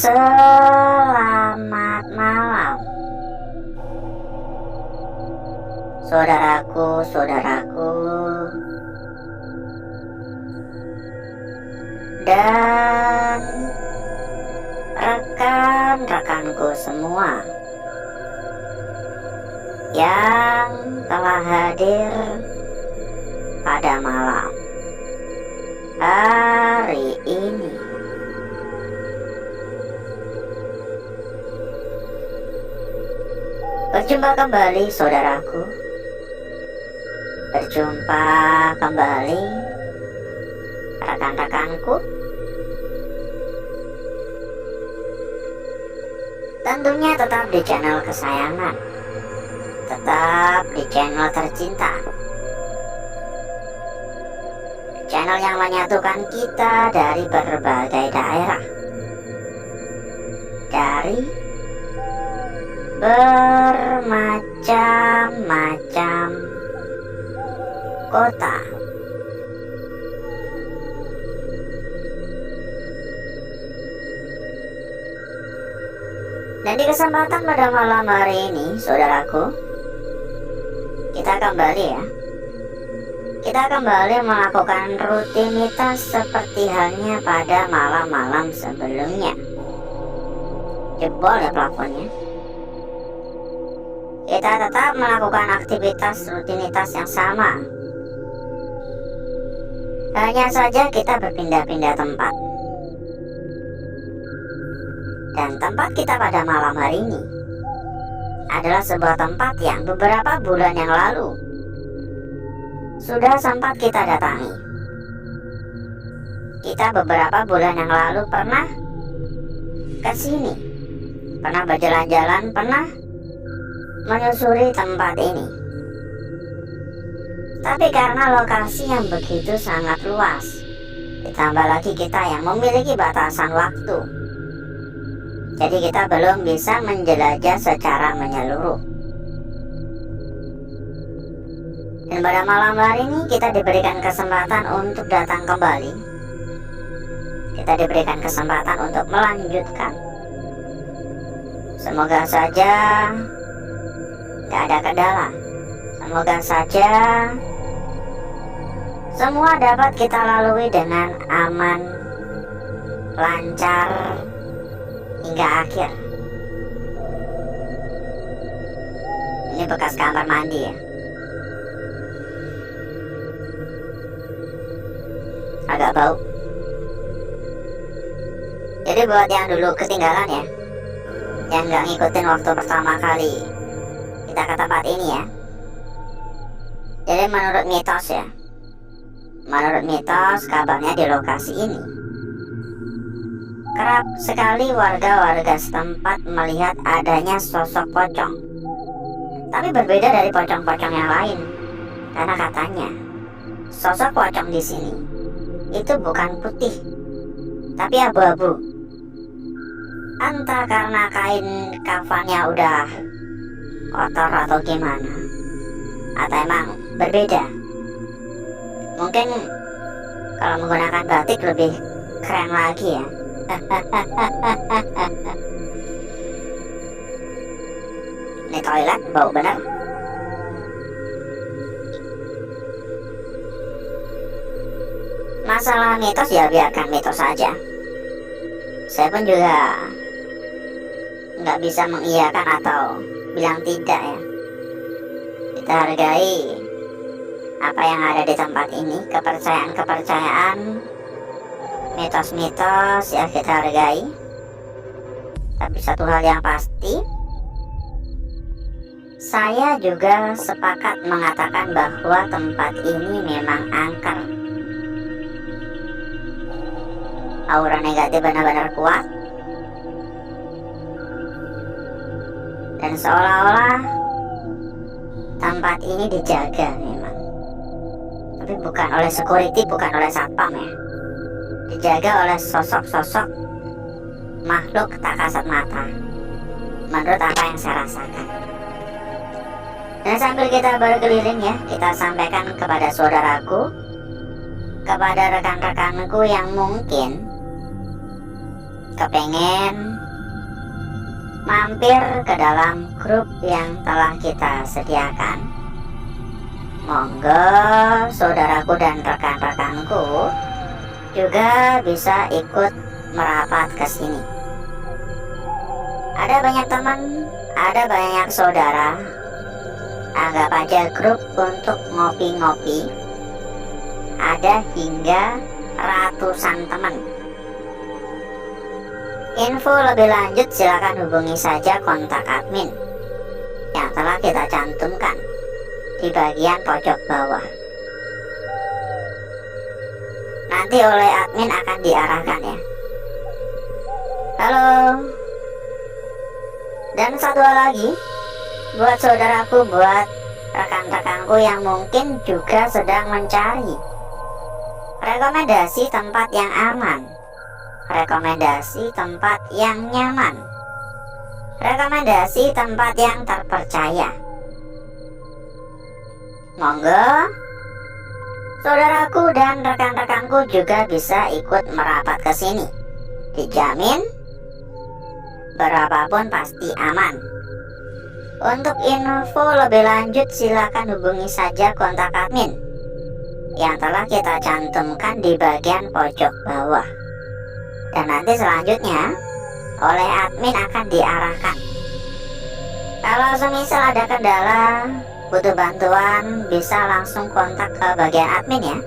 Selamat malam, saudaraku, dan rekan-rekanku semua yang telah hadir pada malam hari ini. Berjumpa kembali saudaraku, berjumpa kembali rekan-rekanku. Tentunya tetap di channel kesayangan, tetap di channel tercinta, channel yang menyatukan kita dari berbagai daerah, dari bermacam-macam kota. Dan di kesempatan pada malam hari ini, saudaraku, kita kembali melakukan rutinitas seperti halnya pada malam-malam sebelumnya. Jebol ya plafonnya. Kita tetap melakukan aktivitas rutinitas yang sama. Hanya saja kita berpindah-pindah tempat. Dan tempat kita pada malam hari ini adalah sebuah tempat yang beberapa bulan yang lalu sudah sempat kita datangi. Kita beberapa bulan yang lalu pernah ke sini, pernah berjalan-jalan, pernah menyusuri tempat ini. Tapi karena lokasi yang begitu sangat luas, ditambah lagi kita yang memiliki batasan waktu, jadi kita belum bisa menjelajah secara menyeluruh. Dan pada malam hari ini kita diberikan kesempatan untuk datang kembali. Kita diberikan kesempatan untuk melanjutkan. Semoga saja gak ada kendala. Semoga saja semua dapat kita lalui dengan aman, lancar, hingga akhir. Ini bekas kamar mandi ya, agak bau. Jadi buat yang dulu ketinggalan ya, yang gak ngikutin waktu pertama kali kita ke tempat ini ya. Jadi menurut mitos kabarnya di lokasi ini kerap sekali warga-warga setempat melihat adanya sosok pocong. Tapi berbeda dari pocong-pocong yang lain, karena katanya sosok pocong di sini itu bukan putih, tapi abu-abu. Entah karena kain kafannya udah kotor atau gimana, atau emang berbeda. Mungkin kalau menggunakan batik lebih keren lagi ya. Ini toilet bau bener. Masalah mitos ya biarkan mitos saja. Saya pun juga nggak bisa mengiyakan atau bilang tidak ya. Kita hargai apa yang ada di tempat ini, kepercayaan, mitos-mitos ya kita hargai. Tapi satu hal yang pasti, saya juga sepakat mengatakan bahwa tempat ini memang angker. Aura negatif benar-benar kuat, dan seolah-olah tempat ini dijaga memang, tapi bukan oleh security, bukan oleh satpam ya. Dijaga oleh sosok-sosok makhluk tak kasat mata, menurut apa yang saya rasakan. Dan sambil kita berkeliling ya, kita sampaikan kepada saudaraku, kepada rekan-rekanku yang mungkin kepengen mampir ke dalam grup yang telah kita sediakan. Monggo saudaraku dan rekan-rekanku juga bisa ikut merapat ke sini. Ada banyak teman, ada banyak saudara. Anggap aja grup untuk ngopi-ngopi. Ada hingga ratusan teman. Info lebih lanjut silakan hubungi saja kontak admin yang telah kita cantumkan di bagian pojok bawah. Nanti oleh admin akan diarahkan ya. Halo. Dan satu hal lagi, buat saudaraku, buat rekan-rekanku yang mungkin juga sedang mencari rekomendasi tempat yang aman, rekomendasi tempat yang nyaman, rekomendasi tempat yang terpercaya. Monggo saudaraku dan rekan-rekanku juga bisa ikut merapat ke sini. Dijamin berapapun pasti aman. Untuk info lebih lanjut silakan hubungi saja kontak admin yang telah kita cantumkan di bagian pojok bawah. Dan nanti selanjutnya oleh admin akan diarahkan. Kalau semisal ada kendala, butuh bantuan, bisa langsung kontak ke bagian admin ya.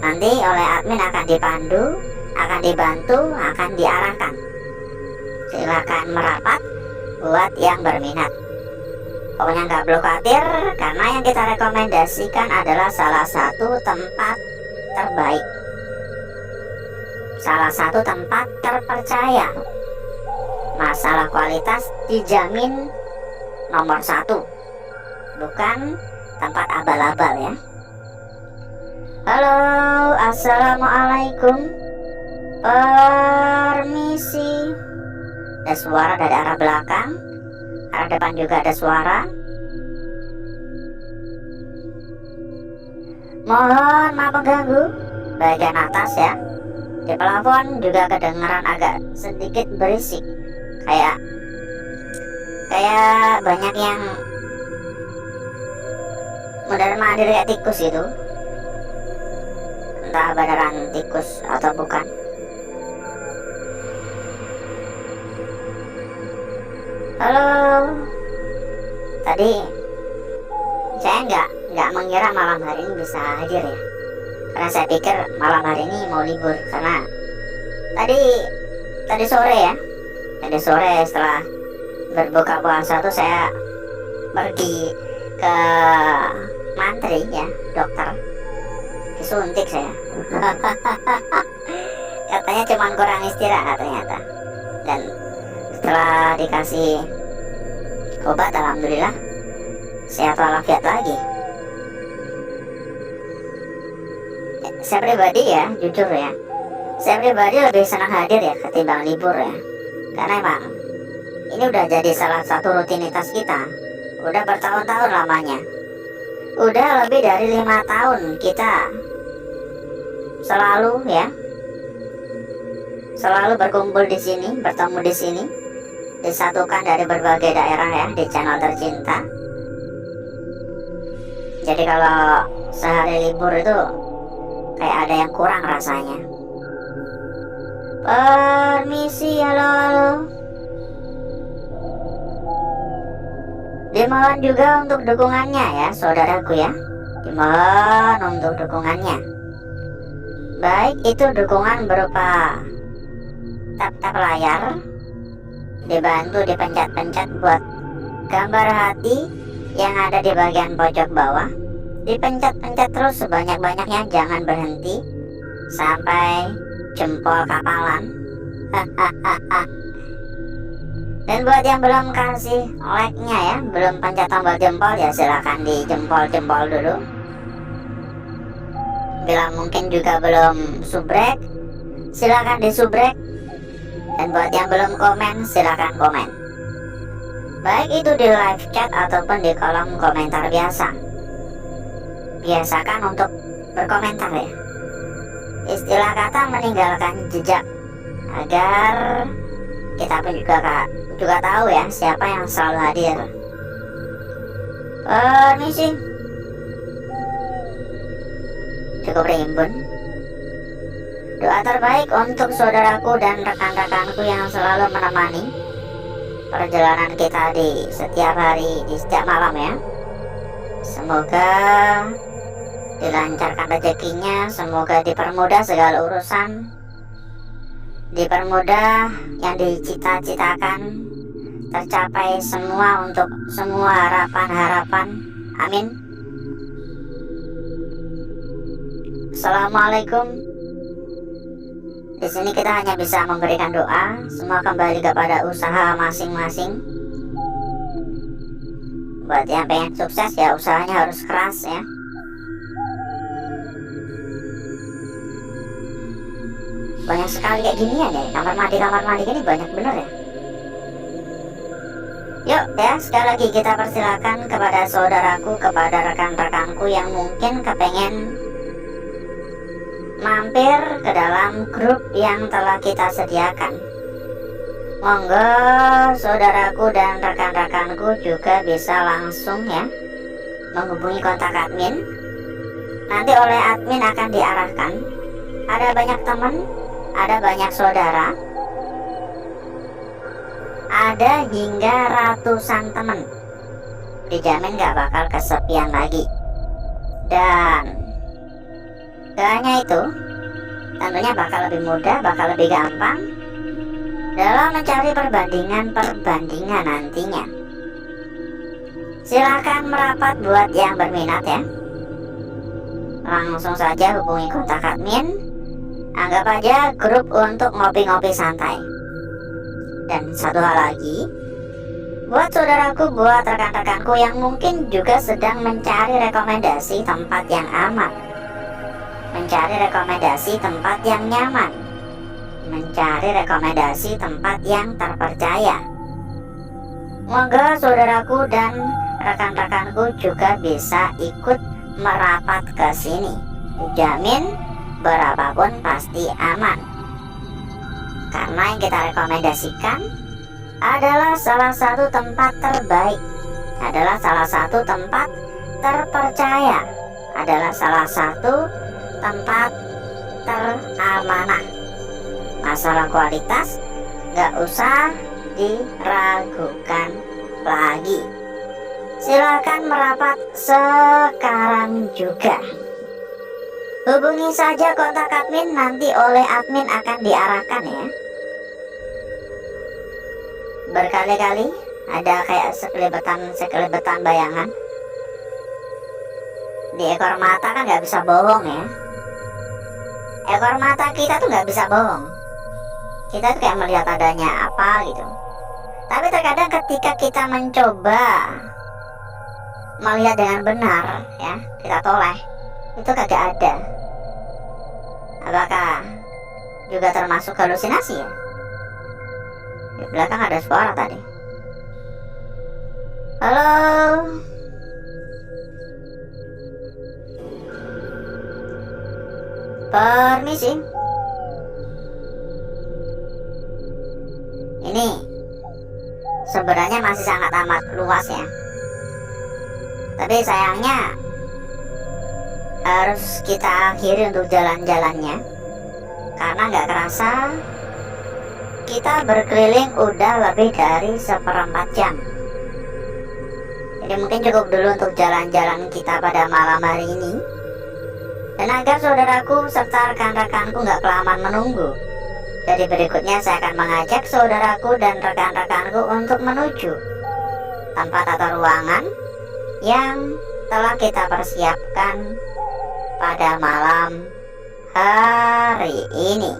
Nanti oleh admin akan dipandu, akan dibantu, akan diarahkan. Silakan merapat buat yang berminat. Pokoknya nggak perlu khawatir, karena yang kita rekomendasikan adalah salah satu tempat terbaik, salah satu tempat terpercaya. Masalah kualitas dijamin nomor 1, bukan tempat abal-abal ya. Halo, assalamualaikum, permisi. Ada suara dari arah belakang, arah depan juga ada suara. Mohon maaf mengganggu. Bagian atas ya, di plafon juga kedengaran agak sedikit berisik, kayak banyak yang mondar-mandir kayak tikus itu. Entah beneran tikus atau bukan. Halo. Tadi saya nggak mengira malam hari ini bisa hadir ya, karena saya pikir malam hari ini mau libur. Karena tadi sore setelah berbuka puasa tuh saya pergi ke mantri ya, dokter, disuntik saya. Katanya cuma kurang istirahat ternyata. Dan setelah dikasih obat, alhamdulillah sehat walafiat lagi. Saya pribadi ya, jujur ya, saya pribadi lebih senang hadir ya ketimbang libur ya. Karena emang ini udah jadi salah satu rutinitas kita. Udah bertahun-tahun lamanya. Udah lebih dari 5 tahun kita selalu berkumpul di sini, bertemu di sini, disatukan dari berbagai daerah ya di channel tercinta. Jadi kalau sehari libur itu kayak ada yang kurang rasanya. Permisi, halo. Dimohon juga untuk dukungannya ya saudaraku ya. Dimohon untuk dukungannya. Baik itu dukungan berupa tap-tap layar, dibantu dipencet-pencet buat gambar hati yang ada di bagian pojok bawah. Dipencet-pencet terus sebanyak-banyaknya, jangan berhenti sampai jempol kapalan. Dan buat yang belum kasih like-nya ya, belum pencet tombol jempol ya, silahkan di jempol-jempol dulu. Bila mungkin juga belum subrek, silahkan di subrek. Dan buat yang belum komen, silahkan komen. Baik itu di live chat ataupun di kolom komentar biasa. Biasakan untuk berkomentar ya. Istilah kata meninggalkan jejak, agar kita pun juga juga tahu ya siapa yang selalu hadir. Permisi. Cukup rimbun. Doa terbaik untuk saudaraku dan rekan-rekanku yang selalu menemani perjalanan kita di setiap hari, di setiap malam ya. Semoga dilancarkan rezekinya, semoga dipermudah segala urusan, dipermudah yang dicita-citakan, tercapai semua untuk semua harapan-harapan. Amin. Assalamualaikum. Di sini kita hanya bisa memberikan doa, semua kembali kepada usaha masing-masing. Buat yang pengen sukses ya usahanya harus keras ya. Banyak sekali kayak ginian ya, kamar mandi gini banyak bener ya. Yuk ya, sekali lagi kita persilakan kepada saudaraku, kepada rekan-rekanku yang mungkin kepengen mampir ke dalam grup yang telah kita sediakan. Monggo saudaraku dan rekan-rekanku juga bisa langsung ya menghubungi kontak admin. Nanti oleh admin akan diarahkan. Ada banyak teman, ada banyak saudara, ada hingga ratusan teman. Dijamin gak bakal kesepian lagi. Dan gak hanya itu, tentunya bakal lebih mudah, bakal lebih gampang dalam mencari perbandingan nantinya. Silahkan merapat buat yang berminat ya. Langsung saja hubungi kontak admin. Anggap aja grup untuk ngopi-ngopi santai. Dan satu hal lagi, buat saudaraku, buat rekan-rekanku yang mungkin juga sedang mencari rekomendasi tempat yang aman, mencari rekomendasi tempat yang nyaman, mencari rekomendasi tempat yang terpercaya. Moga saudaraku dan rekan-rekanku juga bisa ikut merapat ke sini. Dijamin berapapun pasti aman. Karena yang kita rekomendasikan adalah salah satu tempat terbaik, adalah salah satu tempat terpercaya, adalah salah satu tempat teramanah. Masalah kualitas gak usah diragukan lagi. Silakan merapat sekarang juga. Hubungi saja kontak admin, nanti oleh admin akan diarahkan ya. Berkali-kali ada kayak sekelebetan bayangan. Di ekor mata kan gak bisa bohong ya. Ekor mata kita tuh gak bisa bohong. Kita tuh kayak melihat adanya apa gitu. Tapi terkadang ketika kita mencoba melihat dengan benar ya, kita toleh, itu kagak ada. Apakah juga termasuk halusinasi ya? Di belakang ada suara tadi. Halo. Permisi. Ini sebenarnya masih sangat amat luas ya. Tapi sayangnya harus kita akhiri untuk jalan-jalannya. Karena nggak kerasa kita berkeliling udah lebih dari 1/4 jam. Jadi mungkin cukup dulu untuk jalan-jalan kita pada malam hari ini. Dan agar saudaraku serta rekan-rekanku nggak kelamaan menunggu, jadi berikutnya saya akan mengajak saudaraku dan rekan-rekanku untuk menuju tempat atau ruangan yang telah kita persiapkan pada malam hari ini.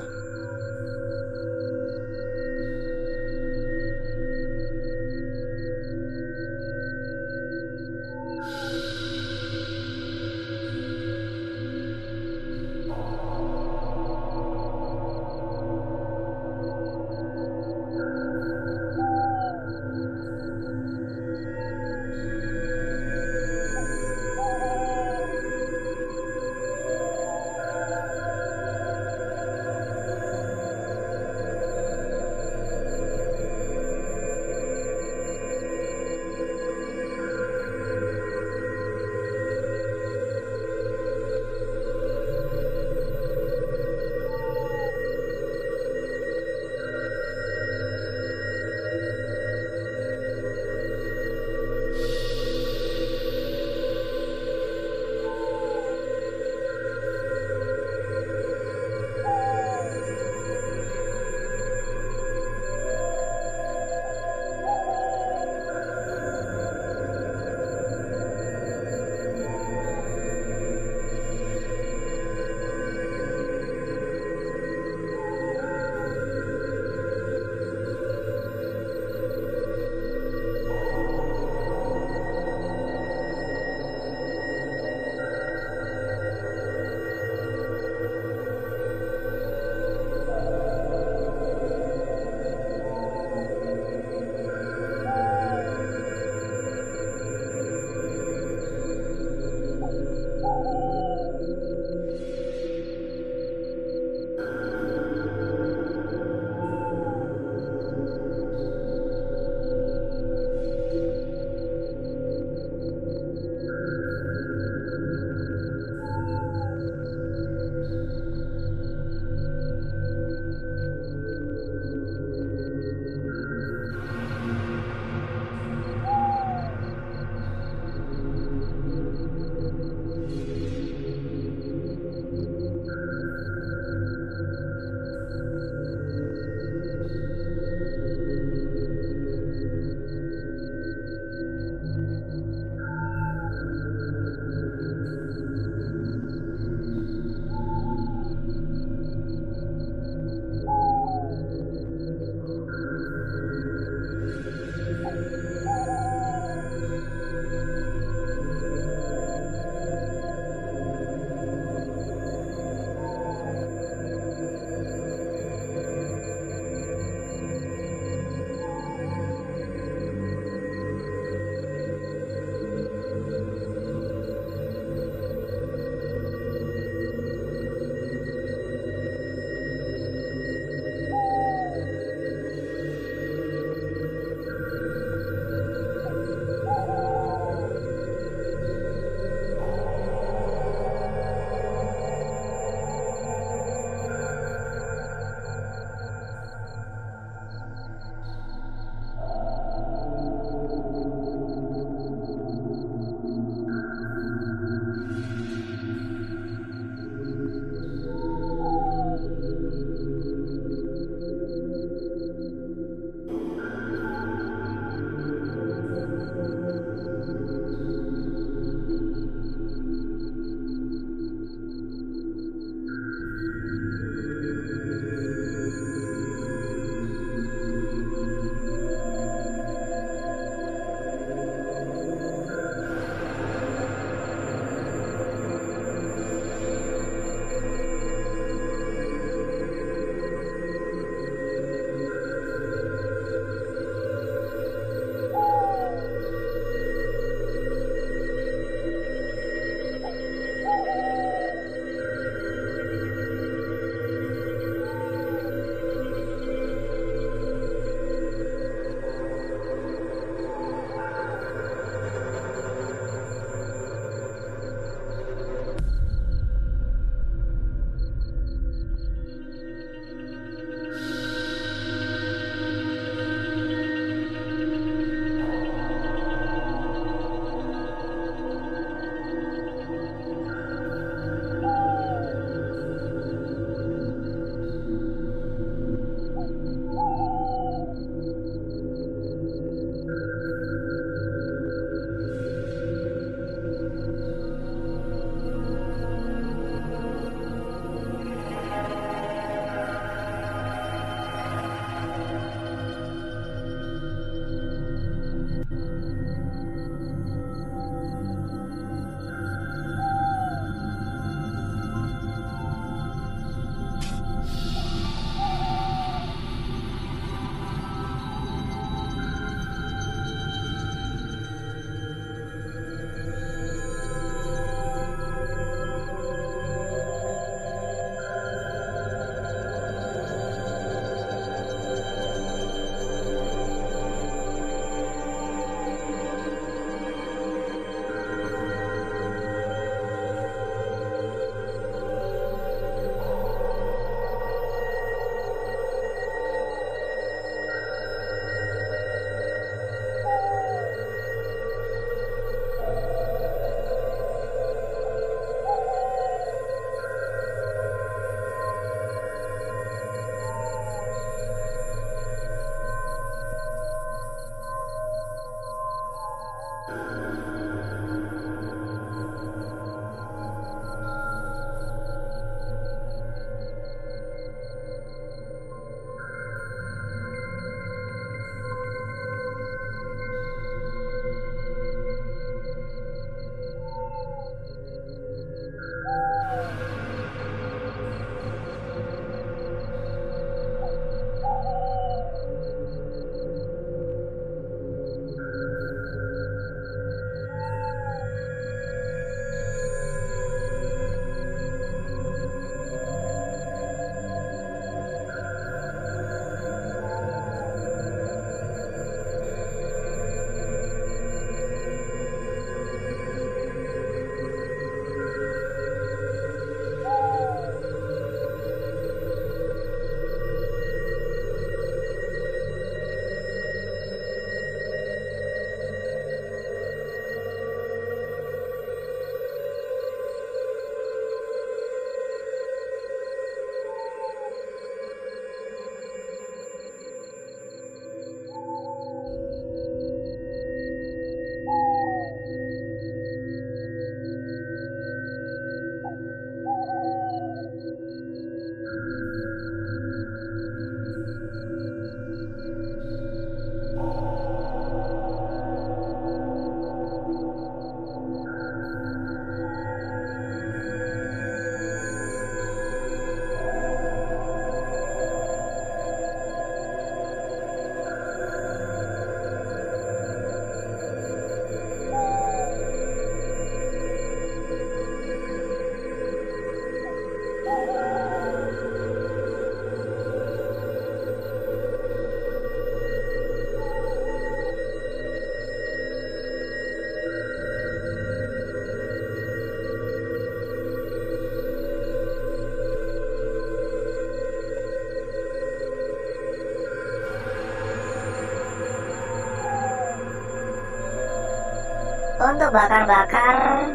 Untuk bakar-bakar,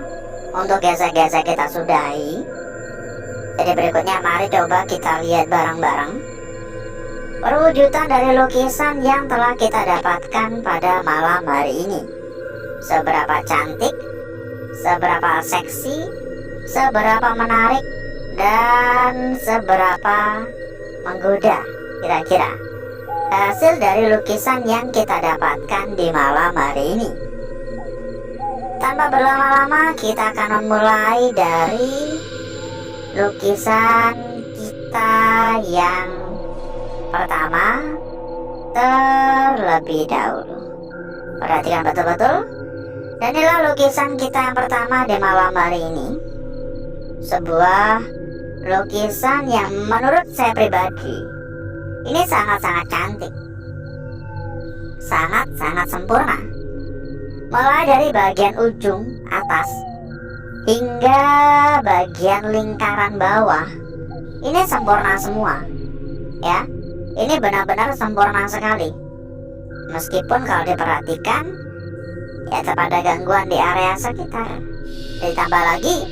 untuk gesek-gesek kita sudahi. Jadi berikutnya mari coba kita lihat bareng-bareng perwujudan dari lukisan yang telah kita dapatkan pada malam hari ini. Seberapa cantik, seberapa seksi, seberapa menarik, dan seberapa menggoda kira-kira hasil dari lukisan yang kita dapatkan di malam hari ini. Tanpa berlama-lama, kita akan memulai dari lukisan kita yang pertama terlebih dahulu. Perhatikan betul-betul. Dan inilah lukisan kita yang pertama di malam hari ini. Sebuah lukisan yang menurut saya pribadi ini sangat-sangat cantik, sangat-sangat sempurna. Mulai dari bagian ujung atas hingga bagian lingkaran bawah, ini sempurna semua, ya. Ini benar-benar sempurna sekali. Meskipun kalau diperhatikan, ya terdapat gangguan di area sekitar. Ditambah lagi,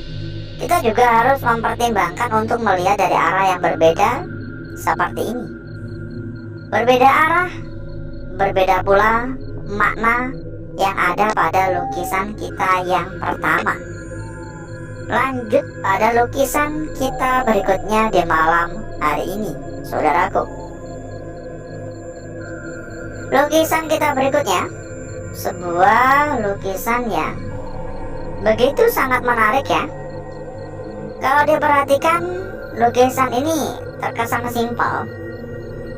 kita juga harus mempertimbangkan untuk melihat dari arah yang berbeda seperti ini. Berbeda arah, berbeda pula makna yang ada pada lukisan kita yang pertama. Lanjut pada lukisan kita berikutnya di malam hari ini, saudaraku. Lukisan kita berikutnya, sebuah lukisan yang begitu sangat menarik ya. Kalau diperhatikan, lukisan ini terkesan simpel.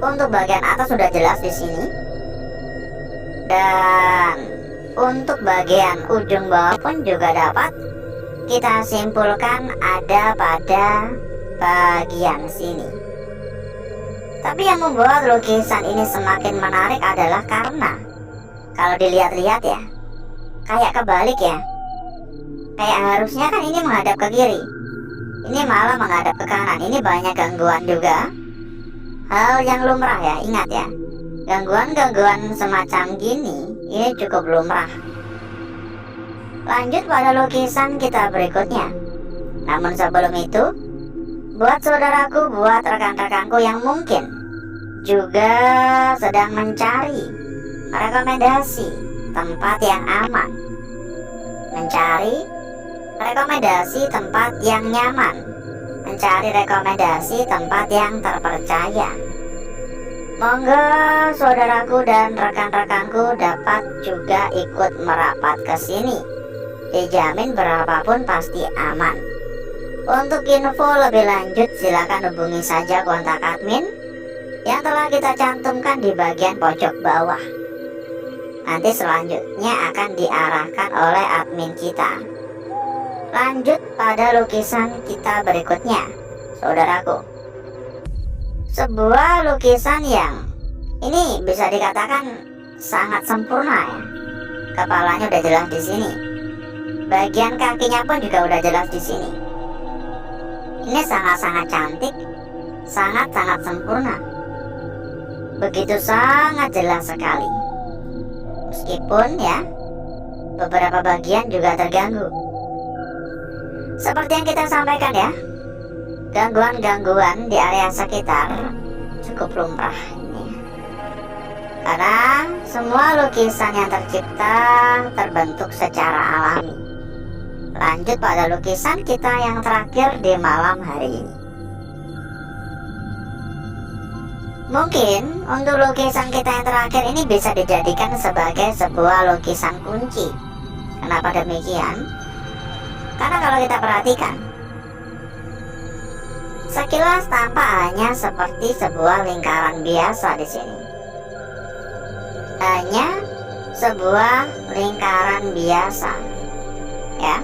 Untuk bagian atas sudah jelas di sini. Dan untuk bagian ujung bawah pun juga dapat kita simpulkan ada pada bagian sini. Tapi yang membuat lukisan ini semakin menarik adalah karena kalau dilihat-lihat ya, kayak kebalik ya. Kayak harusnya kan ini menghadap ke kiri, ini malah menghadap ke kanan. Ini banyak gangguan juga. Hal yang lumrah ya, ingat ya. Gangguan-gangguan semacam gini ini cukup lumrah. Lanjut pada lukisan kita berikutnya. Namun sebelum itu, buat saudaraku, buat rekan-rekanku yang mungkin juga sedang mencari rekomendasi tempat yang aman, mencari rekomendasi tempat yang nyaman, mencari rekomendasi tempat yang terpercaya, monggo saudaraku dan rekan-rekanku dapat juga ikut merapat ke sini. Dijamin berapapun pasti aman. Untuk info lebih lanjut silakan hubungi saja kontak admin yang telah kita cantumkan di bagian pojok bawah. Nanti selanjutnya akan diarahkan oleh admin kita. Lanjut pada lukisan kita berikutnya, saudaraku. Sebuah lukisan yang ini bisa dikatakan sangat sempurna ya. Kepalanya udah jelas di sini. Bagian kakinya pun juga udah jelas di sini. Ini sangat-sangat cantik, sangat-sangat sempurna. Begitu sangat jelas sekali. Meskipun ya, beberapa bagian juga terganggu. Seperti yang kita sampaikan ya, gangguan-gangguan di area sekitar cukup lumrah ini. Karena semua lukisan yang tercipta terbentuk secara alami. Lanjut pada lukisan kita yang terakhir di malam hari ini. Mungkin untuk lukisan kita yang terakhir ini bisa dijadikan sebagai sebuah lukisan kunci. Kenapa demikian? Karena kalau kita perhatikan, sekilas tampak hanya seperti sebuah lingkaran biasa di sini. Hanya sebuah lingkaran biasa, ya.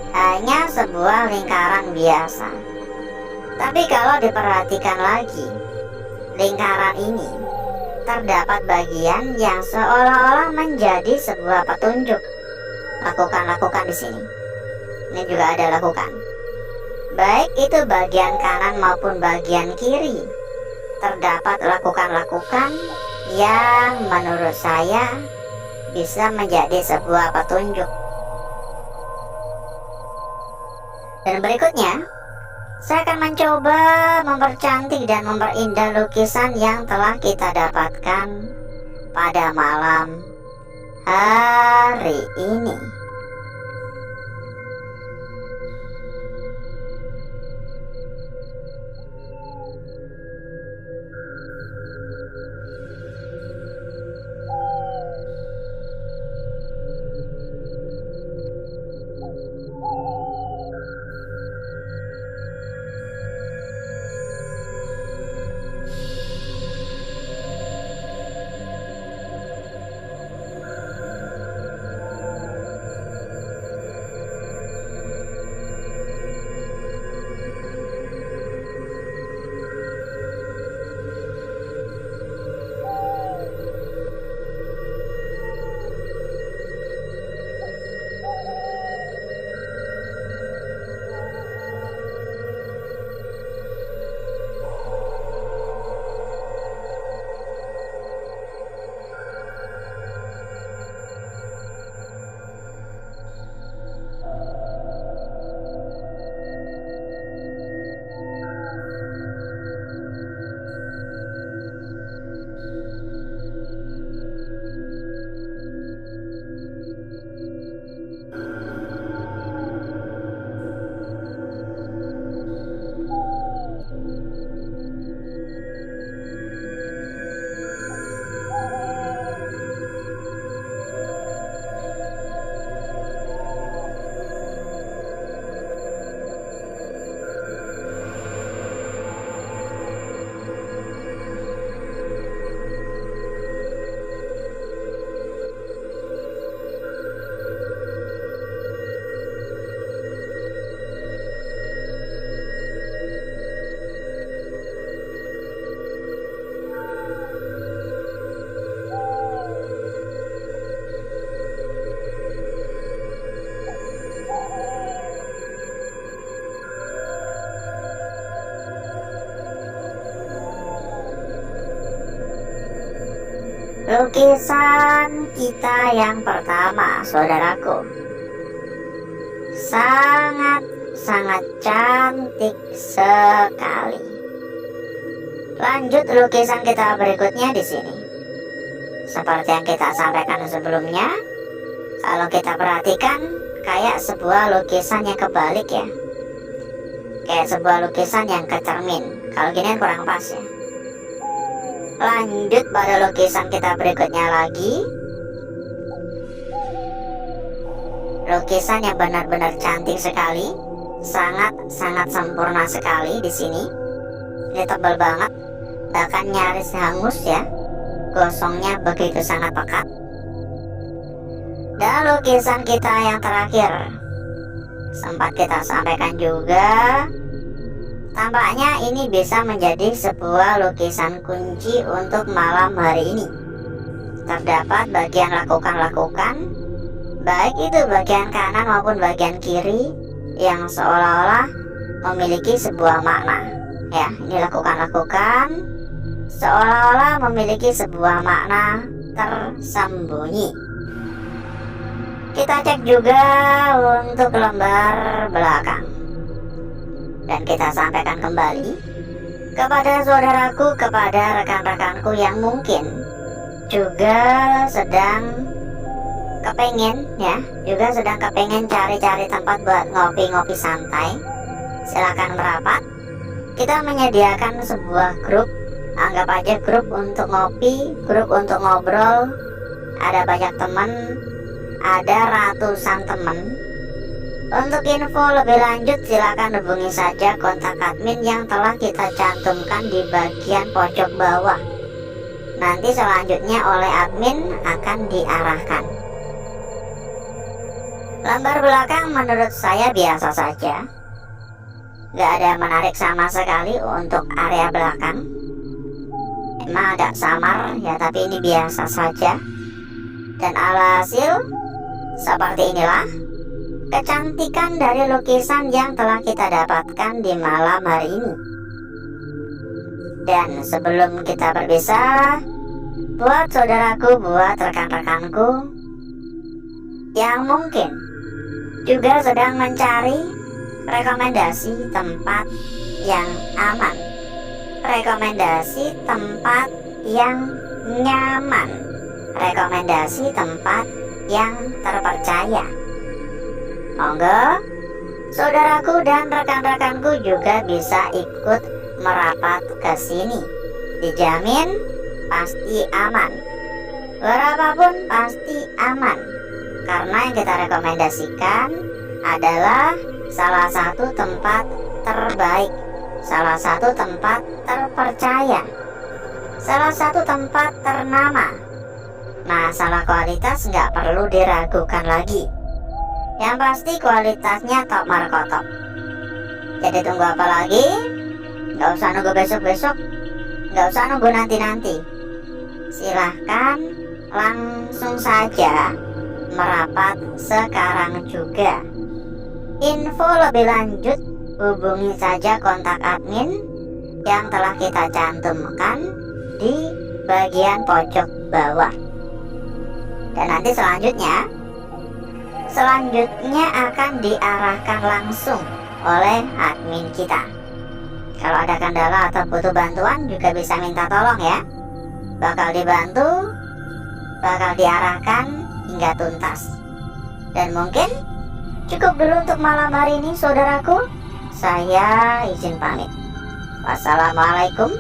Hanya sebuah lingkaran biasa. Tapi kalau diperhatikan lagi, lingkaran ini terdapat bagian yang seolah-olah menjadi sebuah petunjuk. Lakukan di sini. Ini juga ada lakukan. Baik itu bagian kanan maupun bagian kiri, terdapat lakukan yang menurut saya bisa menjadi sebuah petunjuk. Dan berikutnya, saya akan mencoba mempercantik dan memperindah lukisan yang telah kita dapatkan pada malam hari ini. Lukisan kita yang pertama, saudaraku, sangat cantik sekali. Lanjut lukisan kita berikutnya di sini. Seperti yang kita sampaikan sebelumnya, kalau kita perhatikan kayak sebuah lukisan yang kebalik ya. Kayak sebuah lukisan yang kecermin. Kalau gini kurang pas ya. Lanjut pada lukisan kita berikutnya lagi. Lukisan yang benar-benar cantik sekali, sangat sempurna sekali di sini. Ini tebal banget, bahkan nyaris hangus ya. Gosongnya begitu sangat pekat. Dan lukisan kita yang terakhir, sempat kita sampaikan juga, tampaknya ini bisa menjadi sebuah lukisan kunci untuk malam hari ini. Terdapat bagian lakukan-lakukan, baik itu bagian kanan maupun bagian kiri, yang seolah-olah memiliki sebuah makna. Ya, ini lakukan-lakukan seolah-olah memiliki sebuah makna tersembunyi. Kita cek juga untuk lembar belakang. Dan kita sampaikan kembali kepada saudaraku, kepada rekan-rekanku yang mungkin juga sedang kepengen cari-cari tempat buat ngopi-ngopi santai. Silakan merapat. Kita menyediakan sebuah grup, anggap aja grup untuk ngopi, grup untuk ngobrol. Ada banyak teman, ada ratusan teman. Untuk info lebih lanjut silakan hubungi saja kontak admin yang telah kita cantumkan di bagian pojok bawah. Nanti selanjutnya oleh admin akan diarahkan. Lembar belakang menurut saya biasa saja. Gak ada menarik sama sekali untuk area belakang. Emang agak samar ya, tapi ini biasa saja. Dan alhasil seperti inilah kecantikan dari lukisan yang telah kita dapatkan di malam hari ini. Dan sebelum kita berpisah, buat saudaraku, buat rekan-rekanku yang mungkin juga sedang mencari rekomendasi tempat yang aman, rekomendasi tempat yang nyaman, rekomendasi tempat yang terpercaya. Monggo, saudaraku dan rekan-rekanku juga bisa ikut merapat ke sini. Dijamin pasti aman. Berapapun pasti aman. Karena yang kita rekomendasikan adalah salah satu tempat terbaik, salah satu tempat terpercaya, salah satu tempat ternama. Masalah kualitas nggak perlu diragukan lagi. Yang pasti kualitasnya top markotop. Jadi tunggu apa lagi? Nggak usah nunggu besok-besok, nggak usah nunggu nanti-nanti. Silahkan langsung saja merapat sekarang juga. Info lebih lanjut hubungi saja kontak admin yang telah kita cantumkan di bagian pojok bawah. Dan nanti selanjutnya akan diarahkan langsung oleh admin kita. Kalau ada kendala atau butuh bantuan juga bisa minta tolong ya. Bakal dibantu, bakal diarahkan hingga tuntas. Dan mungkin cukup dulu untuk malam hari ini saudaraku. Saya izin pamit. Wassalamualaikum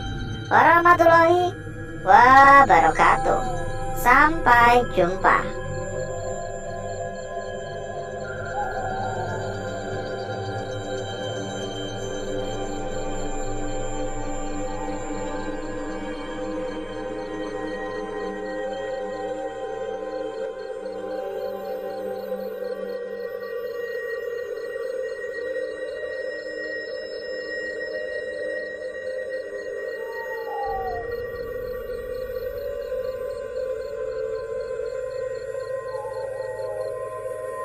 warahmatullahi wabarakatuh. Sampai jumpa.